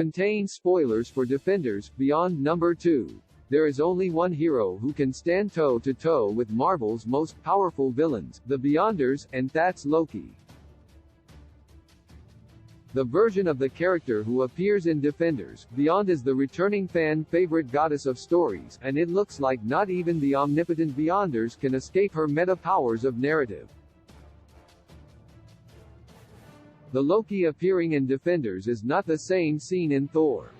Contains spoilers for Defenders Beyond number 2. There is only one hero who can stand toe-to-toe with Marvel's most powerful villains, the Beyonders, and that's Loki. The version of the character who appears in Defenders Beyond is the returning fan-favorite goddess of stories, and it looks like not even the omnipotent Beyonders can escape her meta-powers of narrative. The Loki appearing in Defenders is not the same seen in Thor.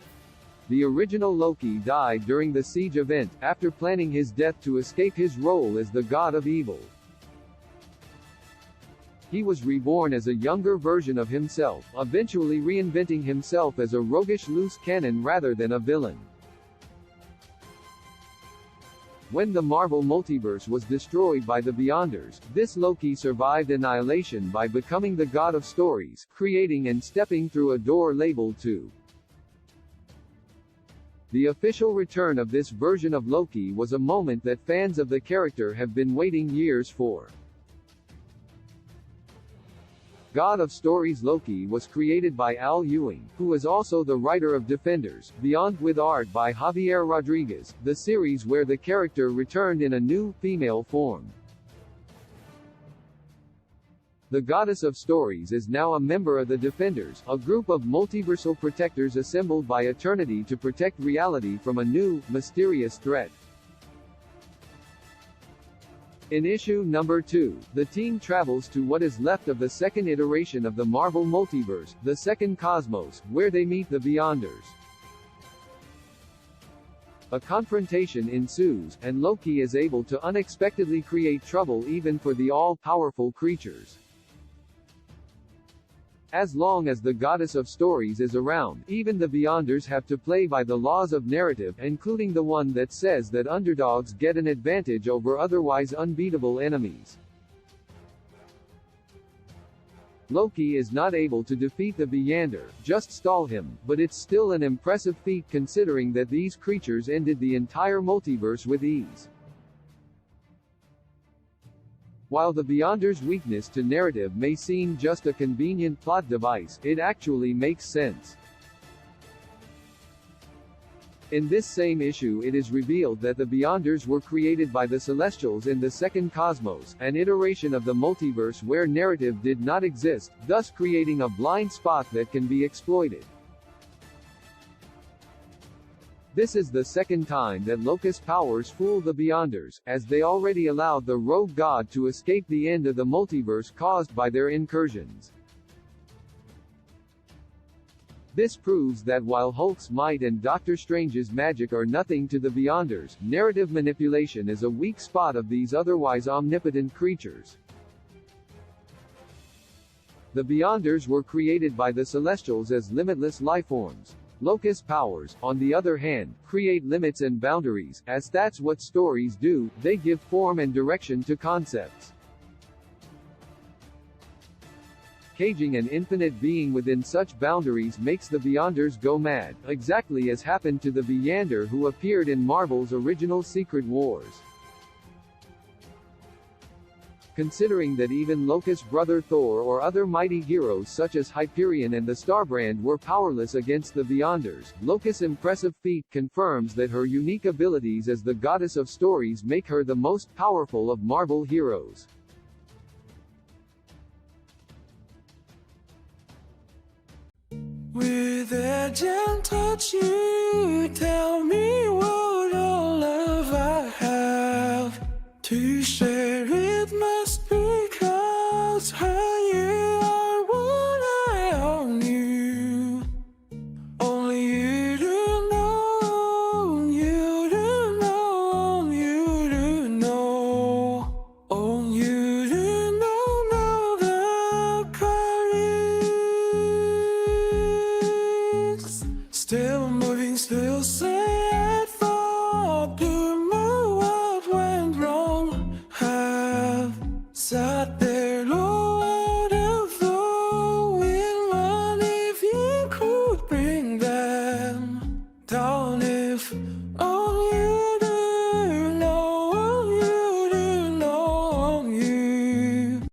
The original Loki died during the Siege event, after planning his death to escape his role as the god of evil. He was reborn as a younger version of himself, eventually reinventing himself as a roguish loose cannon rather than a villain. When the Marvel multiverse was destroyed by the Beyonders, this Loki survived annihilation by becoming the god of stories, creating and stepping through a door labeled 2. The official return of this version of Loki was a moment that fans of the character have been waiting years for. God of Stories Loki was created by Al Ewing, who is also the writer of Defenders Beyond, with art by Javier Rodriguez, the series where the character returned in a new, female form. The Goddess of Stories is now a member of the Defenders, a group of multiversal protectors assembled by Eternity to protect reality from a new, mysterious threat. In issue number 2, the team travels to what is left of the second iteration of the Marvel Multiverse, the Second Cosmos, where they meet the Beyonders. A confrontation ensues, and Loki is able to unexpectedly create trouble even for the all-powerful creatures. As long as the Goddess of Stories is around, even the Beyonders have to play by the laws of narrative, including the one that says that underdogs get an advantage over otherwise unbeatable enemies. Loki is not able to defeat the Beyonder, just stall him, but it's still an impressive feat considering that these creatures ended the entire multiverse with ease. While the Beyonder's weakness to narrative may seem just a convenient plot device, it actually makes sense. In this same issue it is revealed that the Beyonders were created by the Celestials in the Second Cosmos, an iteration of the multiverse where narrative did not exist, thus creating a blind spot that can be exploited. This is the second time that Loki's powers fool the Beyonders, as they already allowed the rogue god to escape the end of the multiverse caused by their incursions. This proves that while Hulk's might and Doctor Strange's magic are nothing to the Beyonders, narrative manipulation is a weak spot of these otherwise omnipotent creatures. The Beyonders were created by the Celestials as limitless lifeforms. Loki's powers, on the other hand, create limits and boundaries, as that's what stories do, they give form and direction to concepts. Caging an infinite being within such boundaries makes the Beyonders go mad, exactly as happened to the Beyonder who appeared in Marvel's original Secret Wars. Considering that even Loki's brother Thor or other mighty heroes such as Hyperion and the Starbrand were powerless against the Beyonders, Loki's impressive feat confirms that her unique abilities as the Goddess of Stories make her the most powerful of Marvel heroes. With a gentle touch you tell me what